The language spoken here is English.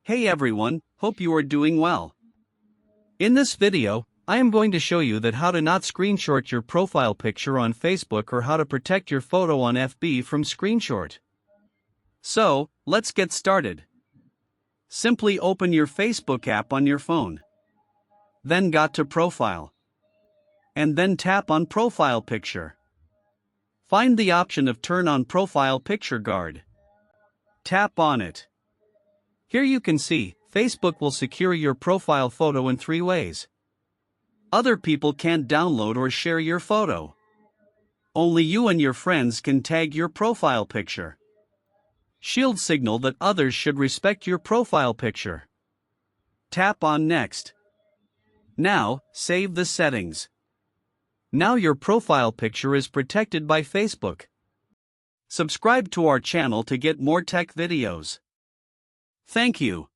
Hey everyone, hope you are doing well. In this video, I am going to show you that how to not screenshot your profile picture on Facebook or how to protect your photo on FB from screenshot. So, let's get started. Simply open your Facebook app on your phone. Then go to Profile. And then tap on Profile Picture. Find the option of Turn on Profile Picture Guard. Tap on it. Here you can see, Facebook will secure your profile photo in 3 ways. Other people can't download or share your photo. Only you and your friends can tag your profile picture. Shield signal that others should respect your profile picture. Tap on Next. Now, save the settings. Now your profile picture is protected by Facebook. Subscribe to our channel to get more tech videos. Thank you.